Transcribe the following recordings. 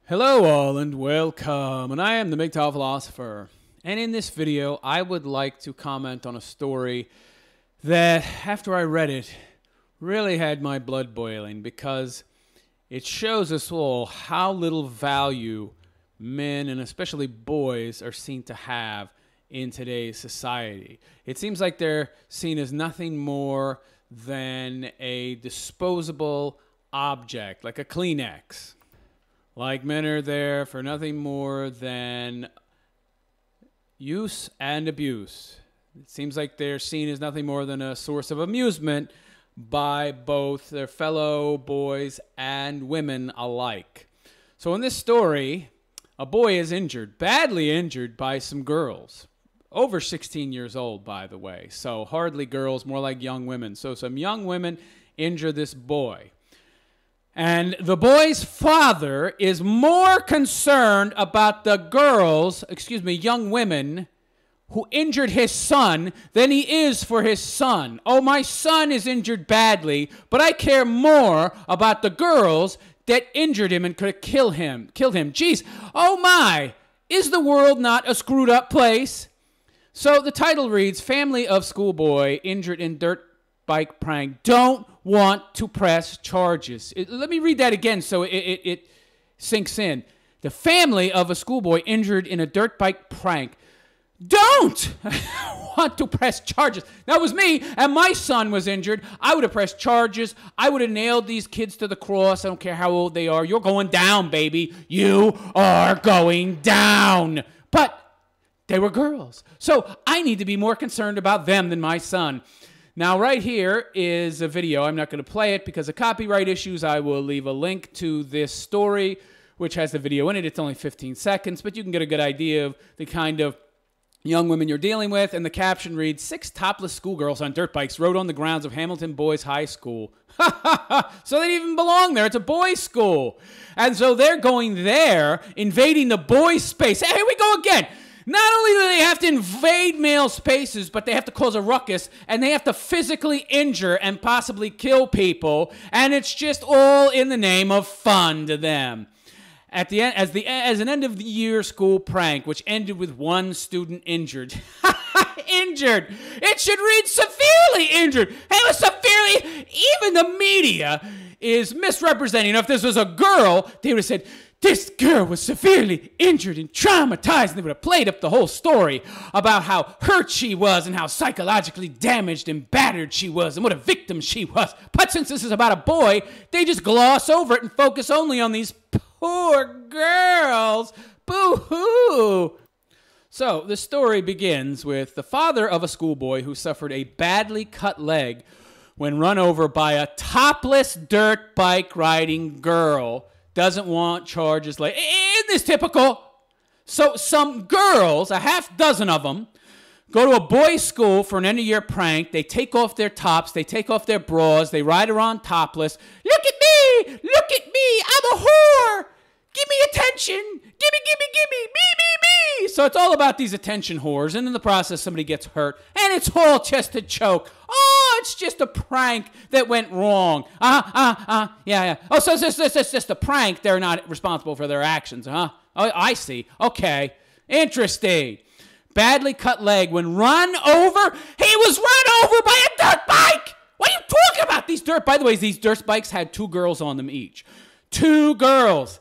Hello all and welcome, and I am the MGTOW philosopher, and in this video I would like to comment on a story that after I read it really had my blood boiling because it shows us all how little value men and especially boys are seen to have in today's society. It seems like they're seen as nothing more than a disposable object, like a Kleenex. Like men are there for nothing more than use and abuse. It seems like they're seen as nothing more than a source of amusement by both their fellow boys and women alike. So in this story, a boy is injured, badly injured by some girls. Over 16 years old, by the way. So hardly girls, more like young women. So some young women injure this boy. And the boy's father is more concerned about the girls, young women, who injured his son than he is for his son. Oh, my son is injured badly, but I care more about the girls that injured him and could have killed him. Jeez, oh my, is the world not a screwed up place? So the title reads, Family of Schoolboy Injured in Dirt Bike Prank Don't Want to Press Charges. Let me read that again so it sinks in. The family of a schoolboy injured in a dirt bike prank don't want to press charges. That was me, and my son was injured. I would have pressed charges. I would have nailed these kids to the cross. I don't care how old they are. You're going down, baby. You are going down. But they were girls. So I need to be more concerned about them than my son. Now, right here is a video. I'm not going to play it because of copyright issues. I will leave a link to this story, which has the video in it. It's only 15 seconds, but you can get a good idea of the kind of young women you're dealing with. And the caption reads, 6 topless schoolgirls on dirt bikes rode on the grounds of Hamilton Boys High School. So they didn't even belong there. It's a boys' school. And so they're going there, invading the boys' space. Hey, here we go again. Not only do they have to invade male spaces, but they have to cause a ruckus, and they have to physically injure and possibly kill people, and it's just all in the name of fun to them. At the end, as an end-of-the-year school prank, which ended with one student injured. Injured! It should read severely injured! Hey, it was severely... Even the media is misrepresenting. If this was a girl, they would have said... This girl was severely injured and traumatized, and they would have played up the whole story about how hurt she was and how psychologically damaged and battered she was and what a victim she was. But since this is about a boy, they just gloss over it and focus only on these poor girls. Boo-hoo! So the story begins with the father of a schoolboy who suffered a badly cut leg when run over by a topless dirt bike riding girl. Doesn't want charges like, isn't this typical? So some girls, a half dozen of them, go to a boys' school for an end-of-year prank. They take off their tops. They take off their bras. They ride around topless. Look at me. Look at me. I'm a whore. Give me attention. Gimme, me. So it's all about these attention whores. And in the process, somebody gets hurt. And it's all just a joke. Oh, it's just a prank that went wrong. Yeah. Oh, so it's just a prank. They're not responsible for their actions, huh? Oh, I see. Okay. Interesting. Badly cut leg when run over. He was run over by a dirt bike. What are you talking about? By the way, these dirt bikes had 2 girls on them each. 2 girls.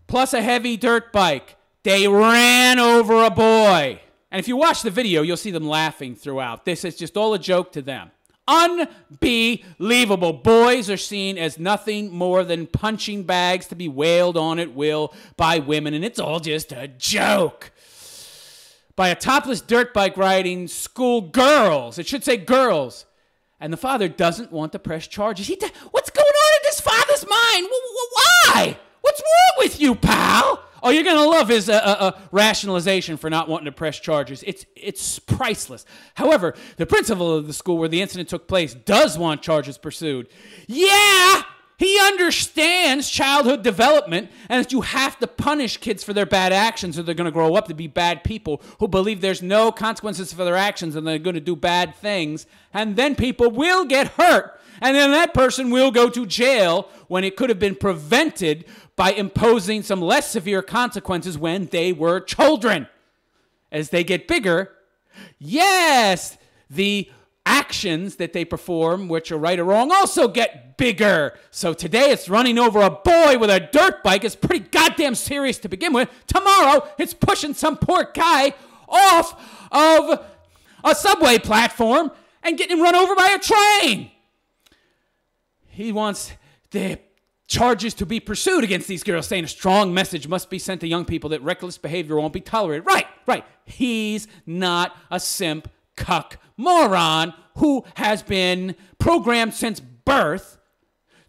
Plus a heavy dirt bike. They ran over a boy. And if you watch the video, you'll see them laughing throughout. This is just all a joke to them. Unbelievable. Boys are seen as nothing more than punching bags to be wailed on at will by women, and it's all just a joke. By a topless dirt bike riding school girls. It should say girls. And the father doesn't want to press charges. What's going on in this father's mind? Why? What's wrong with you, pal? Oh, you're going to love his rationalization for not wanting to press charges. It's priceless. However, the principal of the school where the incident took place does want charges pursued. Yeah, He understands childhood development and that you have to punish kids for their bad actions or they're going to grow up to be bad people who believe there's no consequences for their actions and they're going to do bad things. And then people will get hurt. And then that person will go to jail when it could have been prevented by imposing some less severe consequences when they were children. As they get bigger, yes, the actions that they perform, which are right or wrong, also get bigger. So today it's running over a boy with a dirt bike. It's pretty goddamn serious to begin with. Tomorrow it's pushing some poor guy off of a subway platform and getting him run over by a train. He wants the charges to be pursued against these girls, saying a strong message must be sent to young people that reckless behavior won't be tolerated. Right. He's not a simp, cuck, moron who has been programmed since birth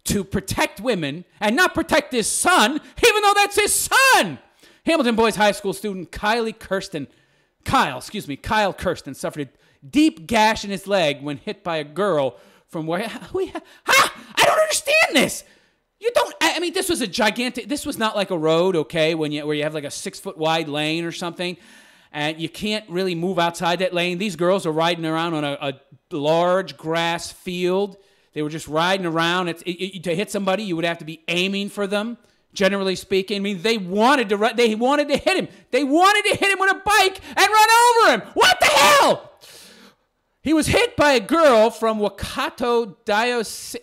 to protect women and not protect his son, even though that's his son. Hamilton Boys High School student Kyle Kirsten suffered a deep gash in his leg when hit by a girl from where... I don't understand this. This was a gigantic... This was not like a road, okay, where you have like a 6-foot wide lane or something, and you can't really move outside that lane. These girls are riding around on a large grass field. They were just riding around. To hit somebody, you would have to be aiming for them, generally speaking. I mean, they wanted to hit him. They wanted to hit him with a bike and run over him. What the hell? He was hit by a girl from Waikato Diocesan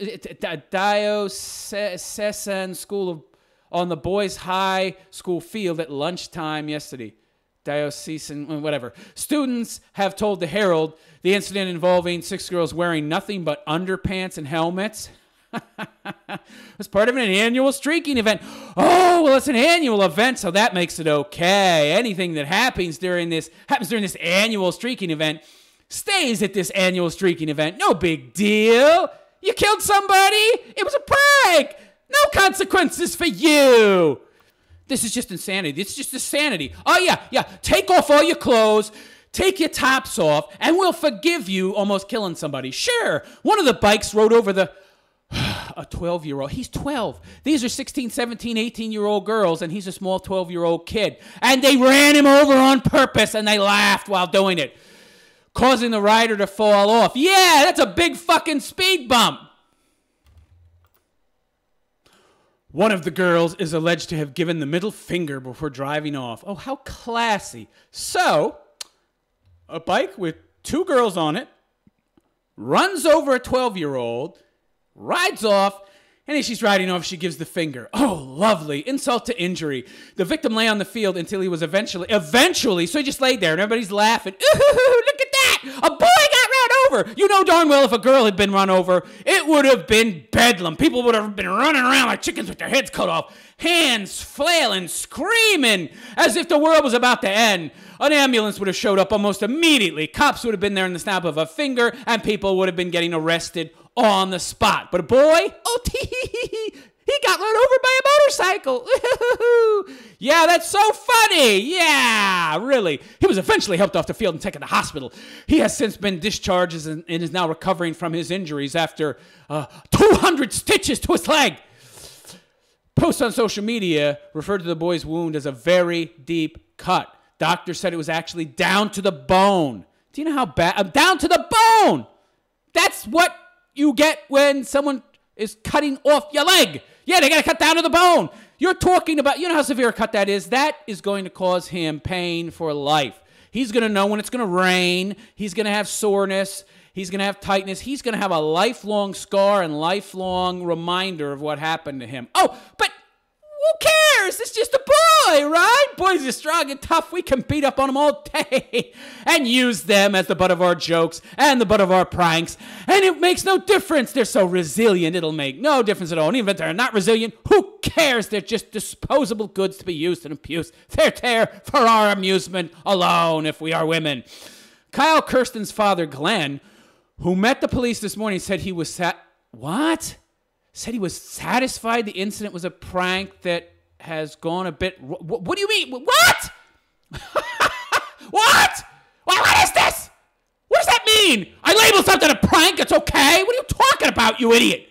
School on the boys' high school field at lunchtime yesterday. Diocesan, whatever. Students have told the Herald the incident involving 6 girls wearing nothing but underpants and helmets was part of an annual streaking event. Oh, well, it's an annual event, so that makes it okay. Anything that happens during this annual streaking event stays at this annual streaking event. No big deal. You killed somebody. It was a prank. No consequences for you. This is just insanity. It's just insanity. Oh, yeah. Take off all your clothes. Take your tops off, and we'll forgive you almost killing somebody. Sure. One of the bikes rode over a 12-year-old. He's 12. These are 16, 17, 18-year-old girls, and he's a small 12-year-old kid. And they ran him over on purpose, and they laughed while doing it, causing the rider to fall off. Yeah, that's a big fucking speed bump. One of the girls is alleged to have given the middle finger before driving off. Oh, how classy. So, a bike with 2 girls on it runs over a 12-year-old, rides off, and as she's riding off, she gives the finger. Oh, lovely. Insult to injury. The victim lay on the field until he was eventually, so he just laid there, and everybody's laughing. Ooh, look at that. A boy got run over. You know darn well if a girl had been run over, it would have been bedlam. People would have been running around like chickens with their heads cut off, hands flailing, screaming, as if the world was about to end. An ambulance would have showed up almost immediately. Cops would have been there in the snap of a finger, and people would have been getting arrested on the spot. But a boy, he got run over by a motorcycle. Yeah, that's so funny. Yeah, really. He was eventually helped off the field and taken to the hospital. He has since been discharged and is now recovering from his injuries after 200 stitches to his leg. Posts on social media referred to the boy's wound as a very deep cut. Doctor said it was actually down to the bone. Do you know how bad? Down to the bone. That's what you get when someone is cutting off your leg. Yeah, they got to cut down to the bone. You're talking about, you know how severe a cut that is? That is going to cause him pain for life. He's going to know when it's going to rain. He's going to have soreness. He's going to have tightness. He's going to have a lifelong scar and lifelong reminder of what happened to him. Oh, but who cares? It's just a boy, right? Boys are strong and tough. We can beat up on them all day and use them as the butt of our jokes and the butt of our pranks. And it makes no difference. They're so resilient, it'll make no difference at all. And even if they're not resilient, who cares? They're just disposable goods to be used and abused. They're there for our amusement alone if we are women. Kyle Kirsten's father, Glenn, who met the police this morning, said he was Said he was satisfied the incident was a prank that has gone a bit... What do you mean? What? What? What is this? What does that mean? I labeled something a prank. It's okay. What are you talking about, you idiot?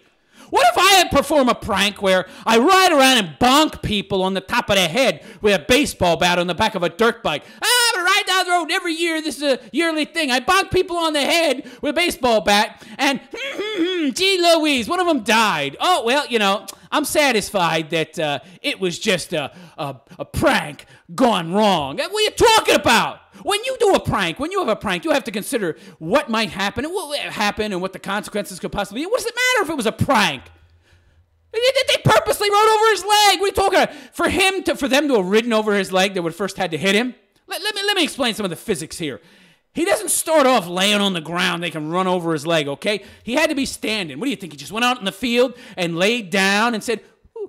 What if I perform a prank where I ride around and bonk people on the top of their head with a baseball bat on the back of a dirt bike? I'm going to ride down the road every year. This is a yearly thing. I bonk people on the head with a baseball bat, and gee Louise, one of them died. Oh, well, you know, I'm satisfied that it was just a prank gone wrong. What are you talking about? When you do a prank, when you have a prank, you have to consider what might happen and what will happen and what the consequences could possibly be. What does it matter if it was a prank? They purposely rode over his leg. What are you talking about? For them to have ridden over his leg, they would have first had to hit him. Let me explain some of the physics here. He doesn't start off laying on the ground. They can run over his leg, okay? He had to be standing. What do you think? He just went out in the field and laid down and said,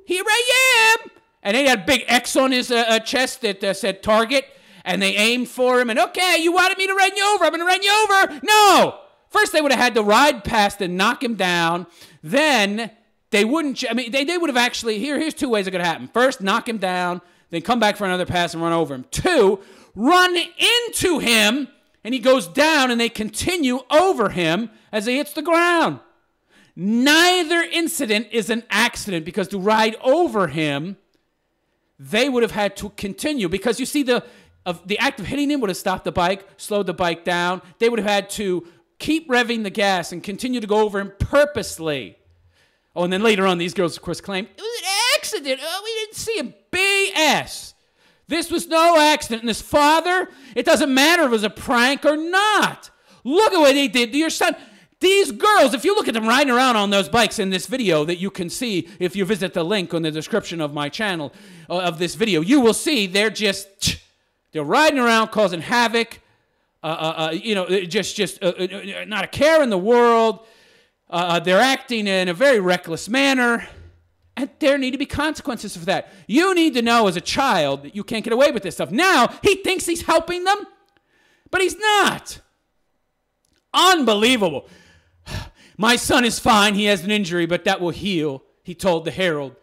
"Here I am." And he had a big X on his chest that said target. And they aimed for him, and okay, you wanted me to run you over. I'm going to run you over. No. First, they would have had to ride past and knock him down. Then they wouldn't. I mean, they would have actually. Here's two ways it could happen. First, knock him down, then come back for another pass and run over him. Two, run into him, and he goes down, and they continue over him as he hits the ground. Neither incident is an accident, because to ride over him, they would have had to continue, because you see the act of hitting him would have stopped the bike, slowed the bike down. They would have had to keep revving the gas and continue to go over him purposely. Oh, and then later on, these girls, of course, claimed, it was an accident. Oh, we didn't see him. BS. This was no accident. And his father, it doesn't matter if it was a prank or not. Look at what they did to your son. These girls, if you look at them riding around on those bikes in this video that you can see if you visit the link on the description of my channel of this video, you will see they're riding around causing havoc, just not a care in the world. They're acting in a very reckless manner, and there need to be consequences for that. You need to know as a child that you can't get away with this stuff. Now, he thinks he's helping them, but he's not. Unbelievable. My son is fine. He has an injury, but that will heal, he told the Herald.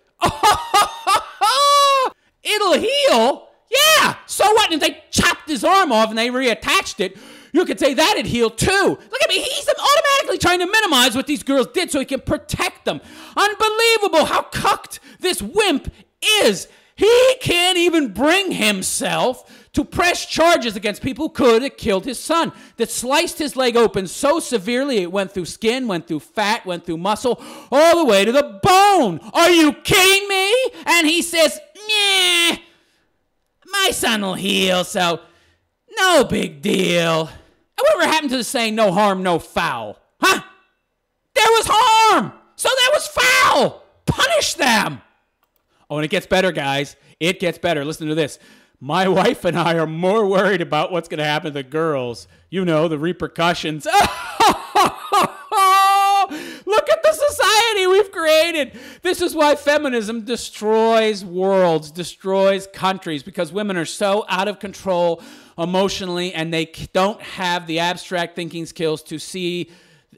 It'll heal? Yeah, so what? And if they chopped his arm off and they reattached it, you could say that'd heal too. Look at me, he's automatically trying to minimize what these girls did so he can protect them. Unbelievable how cucked this wimp is. He can't even bring himself to press charges against people who could have killed his son, that sliced his leg open so severely it went through skin, went through fat, went through muscle, all the way to the bone. Are you kidding me? And he says, "Meh. My son will heal, so no big deal." And whatever happened to the saying, no harm, no foul? Huh? There was harm, so there was foul. Punish them. Oh, and it gets better, guys. It gets better. Listen to this. My wife and I are more worried about what's going to happen to the girls. You know, the repercussions. Look at the society we've created. This is why feminism destroys worlds, destroys countries, because women are so out of control emotionally, and they don't have the abstract thinking skills to see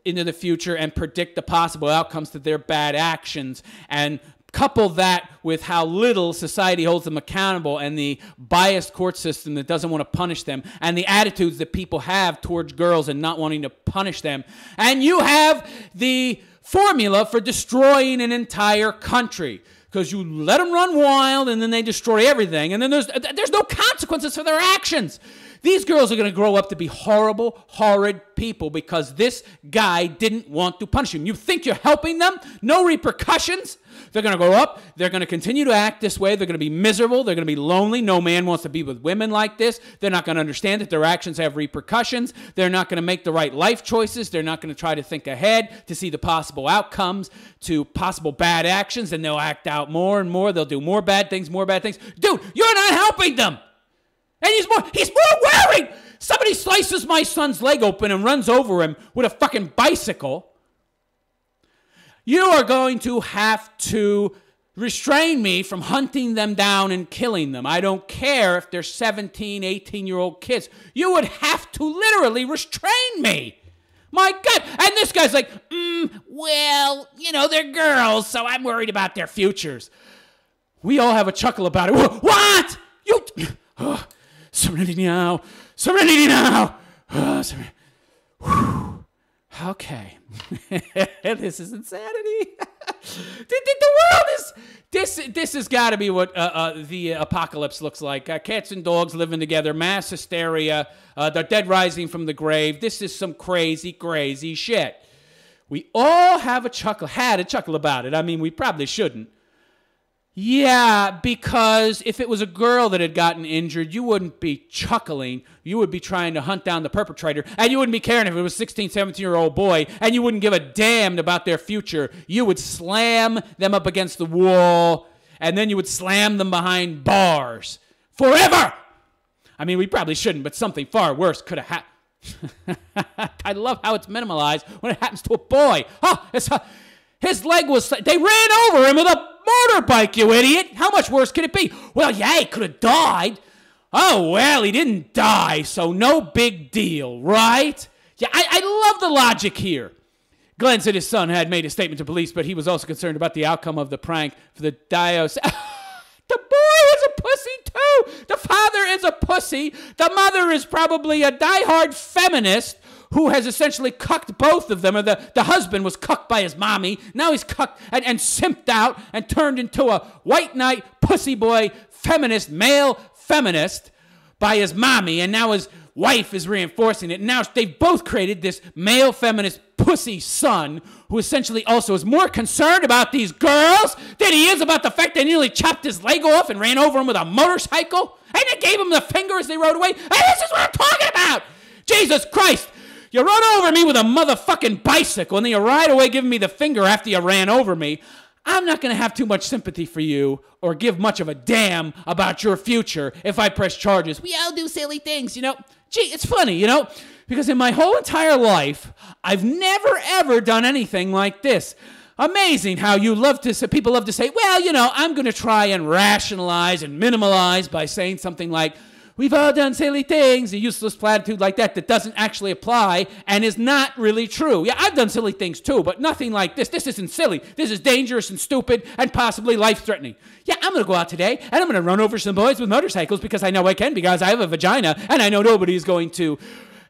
into the future and predict the possible outcomes to their bad actions. And couple that with how little society holds them accountable, and the biased court system that doesn't want to punish them, and the attitudes that people have towards girls and not wanting to punish them, and you have the formula for destroying an entire country, because you let them run wild and then they destroy everything, and then there's no consequences for their actions. These girls are going to grow up to be horrible, horrid people because this guy didn't want to punish them. You think you're helping them? No repercussions? They're going to grow up. They're going to continue to act this way. They're going to be miserable. They're going to be lonely. No man wants to be with women like this. They're not going to understand that their actions have repercussions. They're not going to make the right life choices. They're not going to try to think ahead to see the possible outcomes to possible bad actions, and they'll act out more and more. They'll do more bad things, more bad things. Dude, you're not helping them. And he's more worried. Somebody slices my son's leg open and runs over him with a fucking bicycle. You are going to have to restrain me from hunting them down and killing them. I don't care if they're 17, 18-year-old kids. You would have to literally restrain me. My God. And this guy's like, well, you know, they're girls, so I'm worried about their futures. We all have a chuckle about it. What? You... Serenity now. Serenity now. Okay. This is insanity. The world is... This has got to be what the apocalypse looks like. Cats and dogs living together, mass hysteria, the dead rising from the grave. This is some crazy, crazy shit. We all had a chuckle about it. I mean, we probably shouldn't. Yeah, because if it was a girl that had gotten injured, you wouldn't be chuckling. You would be trying to hunt down the perpetrator, and you wouldn't be caring if it was a 16, 17-year-old boy, and you wouldn't give a damn about their future. You would slam them up against the wall, and then you would slam them behind bars forever. I mean, we probably shouldn't, but something far worse could have happened. I love how it's minimalized when it happens to a boy. His leg was... They ran over him with a motorbike, you idiot. How much worse could it be? Well, yeah, he could have died. Oh, well, he didn't die, so no big deal, right? Yeah, I love the logic here. Glenn said his son had made a statement to police, but he was also concerned about the outcome of the prank for the diocese. The boy is a pussy, too. The father is a pussy. The mother is probably a diehard feminist who has essentially cucked both of them, or the husband was cucked by his mommy. Now he's cucked and simped out and turned into a white knight, pussy boy, feminist, male feminist by his mommy, and now his wife is reinforcing it. Now they've both created this male feminist pussy son who essentially also is more concerned about these girls than he is about the fact they nearly chopped his leg off and ran over him with a motorcycle, and they gave him the finger as they rode away. And this is what I'm talking about! Jesus Christ! You run over me with a motherfucking bicycle, and then you ride away giving me the finger after you ran over me. I'm not going to have too much sympathy for you or give much of a damn about your future if I press charges. We all do silly things, you know. Gee, it's funny, you know, because in my whole entire life, I've never, ever done anything like this. Amazing how people love to say, well, you know, I'm going to try and rationalize and minimalize by saying something like, we've all done silly things, a useless platitude like that doesn't actually apply and is not really true. Yeah, I've done silly things too, but nothing like this. This isn't silly. This is dangerous and stupid and possibly life-threatening. Yeah, I'm going to go out today and I'm going to run over some boys with motorcycles because I know I can, because I have a vagina and I know nobody is going to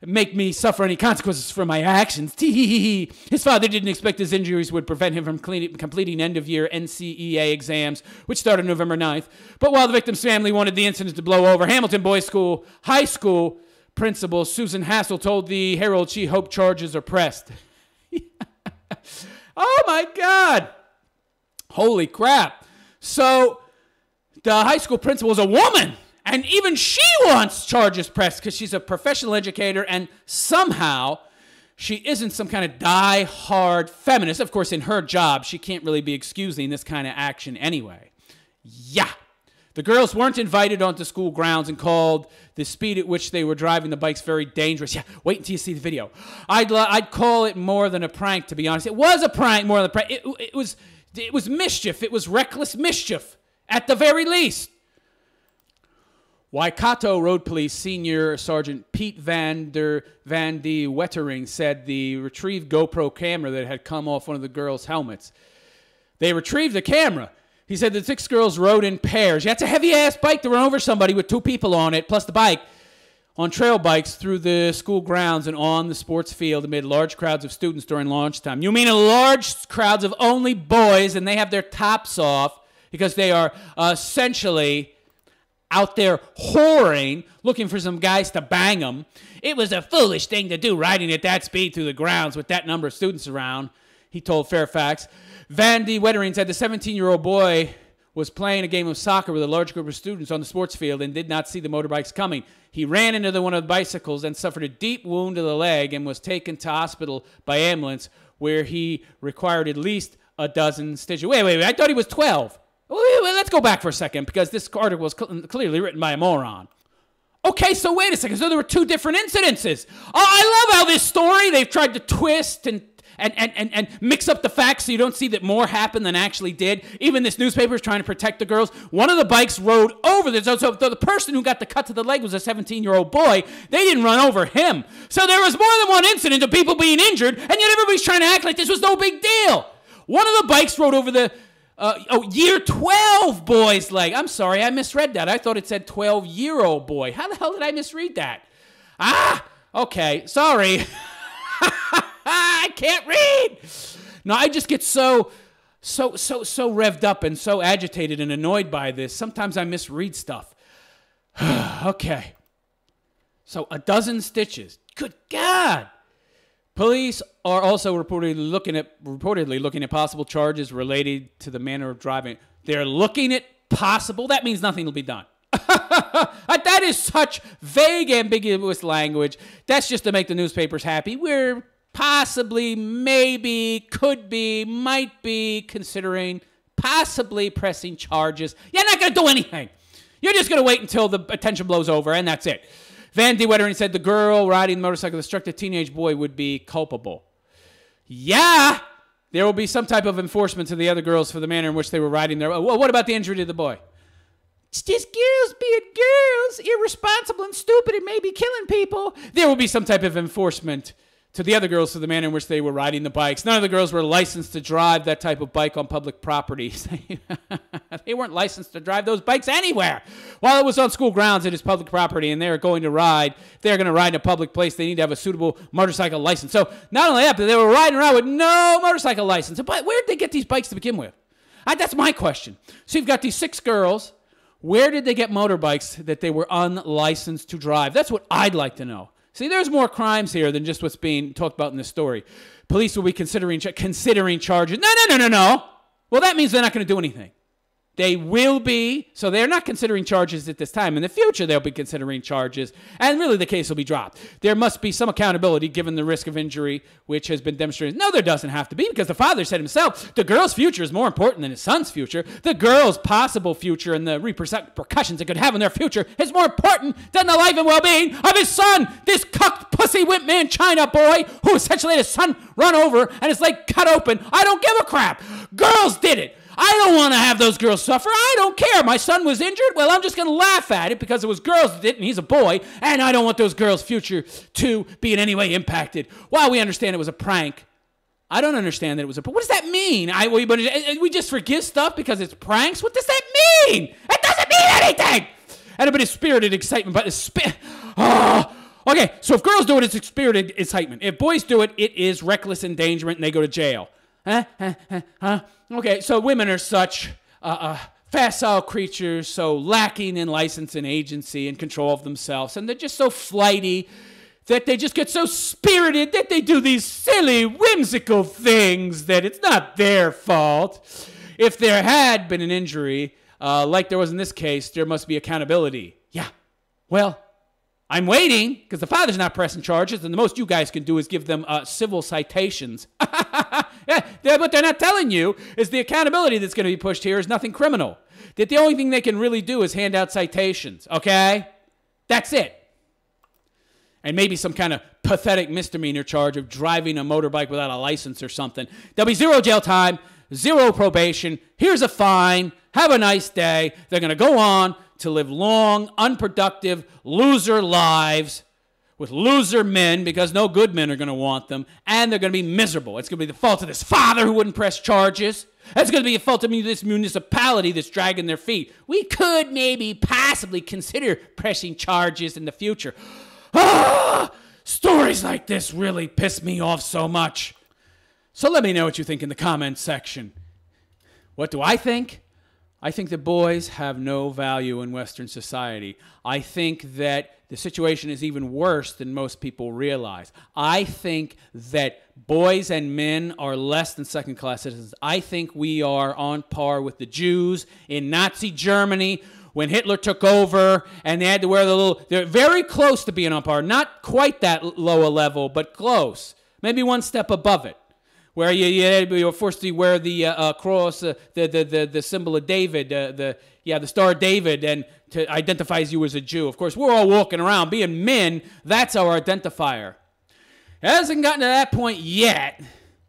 make me suffer any consequences for my actions. His father didn't expect his injuries would prevent him from completing end-of-year NCEA exams, which started November 9th. But while the victim's family wanted the incident to blow over, Hamilton Boys School High School principal Susan Hassel told the Herald she hoped charges are pressed. Oh, my God. Holy crap. So the high school principal is a woman. And even she wants charges pressed because she's a professional educator, and somehow she isn't some kind of die-hard feminist. Of course, in her job, she can't really be excusing this kind of action anyway. Yeah. The girls weren't invited onto school grounds and called the speed at which they were driving the bikes very dangerous. Yeah, wait until you see the video. I'd call it more than a prank, to be honest. It was a prank more than a prank. It was mischief. It was reckless mischief, at the very least. Waikato Road Police Senior Sergeant Pete Van de Wettering said the retrieved GoPro camera that had come off one of the girls' helmets. They retrieved the camera. He said the 6 girls rode in pairs. Yeah, it's a heavy-ass bike to run over somebody with 2 people on it, plus the bike, on trail bikes through the school grounds and on the sports field amid large crowds of students during lunchtime. You mean large crowds of only boys, and they have their tops off because they are essentially out there whoring, looking for some guys to bang them. It was a foolish thing to do, riding at that speed through the grounds with that number of students around, he told Fairfax. Van de Wettering said the 17-year-old boy was playing a game of soccer with a large group of students on the sports field and did not see the motorbikes coming. He ran into one of the bicycles and suffered a deep wound to the leg and was taken to hospital by ambulance, where he required at least a dozen stitches. Wait, I thought he was 12. Let's go back for a second, because this article was clearly written by a moron. Okay, so wait a second. So there were 2 different incidences. Oh, I love how this story, they've tried to twist and mix up the facts so you don't see that more happened than actually did. Even this newspaper is trying to protect the girls. One of the bikes rode over this. So the person who got the cut to the leg was a 17-year-old boy. They didn't run over him. So there was more than one incident of people being injured, and yet everybody's trying to act like this was no big deal. One of the bikes rode over the year 12 boy's leg. I'm sorry, I misread that. I thought it said 12-year-old boy. How the hell did I misread that? Okay, sorry. I can't read. No, I just get so revved up and so agitated and annoyed by this. Sometimes I misread stuff. Okay. So 12 stitches. Good God. Police are also reportedly looking at possible charges related to the manner of driving. They're looking at possible. That means nothing will be done. That is such vague, ambiguous language. That's just to make the newspapers happy. We're possibly, maybe, could be, might be considering possibly pressing charges. You're not going to do anything. You're just going to wait until the attention blows over, and that's it. Van de Wettering said the girl riding the motorcycle that struck the teenage boy would be culpable. Yeah, there will be some type of enforcement to the other girls for the manner in which they were riding their... Well, what about the injury to the boy? It's just girls being girls, irresponsible and stupid and maybe killing people. There will be some type of enforcement to the other girls for the manner in which they were riding the bikes. None of the girls were licensed to drive that type of bike on public properties. They weren't licensed to drive those bikes anywhere. While it was on school grounds, it is public property, and they're going to ride. If they're going to ride in a public place, they need to have a suitable motorcycle license. So not only that, but they were riding around with no motorcycle license. But where did they get these bikes to begin with? That's my question. So you've got these 6 girls. Where did they get motorbikes that they were unlicensed to drive? That's what I'd like to know. See, there's more crimes here than just what's being talked about in this story. Police will be considering charges. No. Well, that means they're not going to do anything. They will be, so they're not considering charges at this time. In the future, they'll be considering charges, and really the case will be dropped. There must be some accountability given the risk of injury, which has been demonstrated. No, there doesn't have to be, because the father said himself, the girl's future is more important than his son's future. The girl's possible future and the repercussions it could have on their future is more important than the life and well-being of his son, this cucked pussy wimp man China boy who essentially had his son run over and his leg cut open. I don't give a crap. Girls did it. I don't want to have those girls suffer. I don't care. My son was injured. Well, I'm just going to laugh at it because it was girls that did it, and he's a boy, and I don't want those girls' future to be in any way impacted. While we understand it was a prank, I don't understand that it was a prank. What does that mean? We just forgive stuff because it's pranks? What does that mean? It doesn't mean anything! And a bit of spirited excitement, but okay, so if girls do it, it's spirited excitement. If boys do it, it is reckless endangerment, and they go to jail. Okay, so women are such facile creatures, so lacking in license and agency and control of themselves, and they're just so flighty that they just get so spirited that they do these silly, whimsical things that it's not their fault. If there had been an injury, like there was in this case, there must be accountability. Yeah, well, I'm waiting because the father's not pressing charges, and the most you guys can do is give them civil citations. Yeah, what they're not telling you is the accountability that's going to be pushed here is nothing criminal. That the only thing they can really do is hand out citations, okay? That's it. And maybe some kind of pathetic misdemeanor charge of driving a motorbike without a license or something. There'll be 0 jail time, 0 probation. Here's a fine. Have a nice day. They're going to go on to live long, unproductive, loser lives with loser men because no good men are going to want them, and they're going to be miserable. It's going to be the fault of this father who wouldn't press charges. It's going to be the fault of this municipality that's dragging their feet. We could maybe possibly consider pressing charges in the future. Stories like this really piss me off so much. So let me know what you think in the comments section. What do I think? I think that boys have no value in Western society. I think that the situation is even worse than most people realize. I think that boys and men are less than second-class citizens. I think we are on par with the Jews in Nazi Germany when Hitler took over and they had to wear they're very close to being on par. Not quite that low a level, but close. Maybe one step above it. Where you were forced to wear the cross, the symbol of David, the Star of David, and to identify you as a Jew. Of course, we're all walking around being men. That's our identifier. It hasn't gotten to that point yet,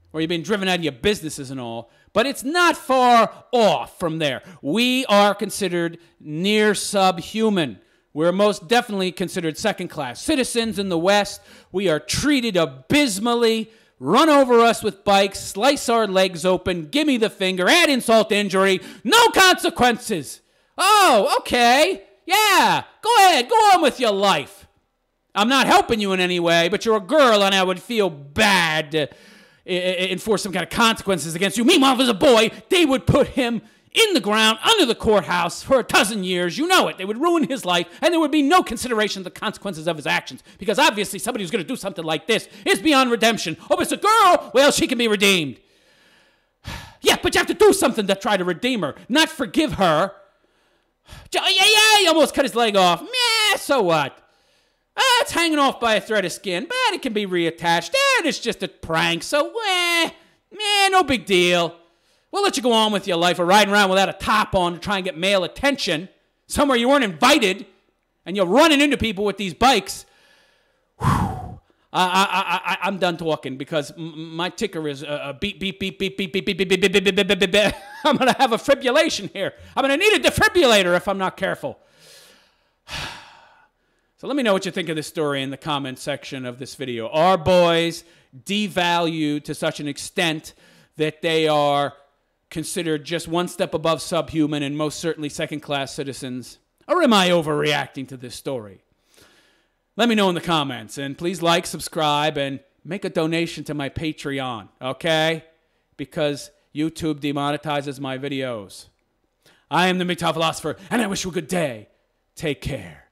where you've been driven out of your businesses and all, but it's not far off from there. We are considered near subhuman. We're most definitely considered second-class citizens in the West. We are treated abysmally. Run over us with bikes, slice our legs open, give me the finger, add insult to injury, no consequences. Oh, okay. Yeah, go ahead, go on with your life. I'm not helping you in any way, but you're a girl and I would feel bad. enforce some kind of consequences against you. Meanwhile, if it was a boy, they would put him in the ground under the courthouse for a dozen years. You know it. They would ruin his life, and there would be no consideration of the consequences of his actions, because obviously somebody who's going to do something like this is beyond redemption. Oh, but it's a girl. Well, she can be redeemed. Yeah, but you have to do something to try to redeem her, not forgive her. Yeah, he almost cut his leg off. Meh, so what? It's hanging off by a thread of skin, but it can be reattached. It's just a prank, so no big deal. We'll let you go on with your life of riding around without a top on to try and get male attention somewhere you weren't invited, and you're running into people with these bikes. Whew. I'm done talking because my ticker is beep, beep, beep, beep, beep, beep, beep, beep, beep, beep, beep, beep, beep, beep. I'm going to have a fibrillation here. I'm going to need a defibrillator if I'm not careful. So let me know what you think of this story in the comment section of this video. Are boys devalued to such an extent that they are considered just one step above subhuman and most certainly second-class citizens? Or am I overreacting to this story? Let me know in the comments, and please like, subscribe, and make a donation to my Patreon, okay? Because YouTube demonetizes my videos. I am the MGTOW philosopher, and I wish you a good day. Take care.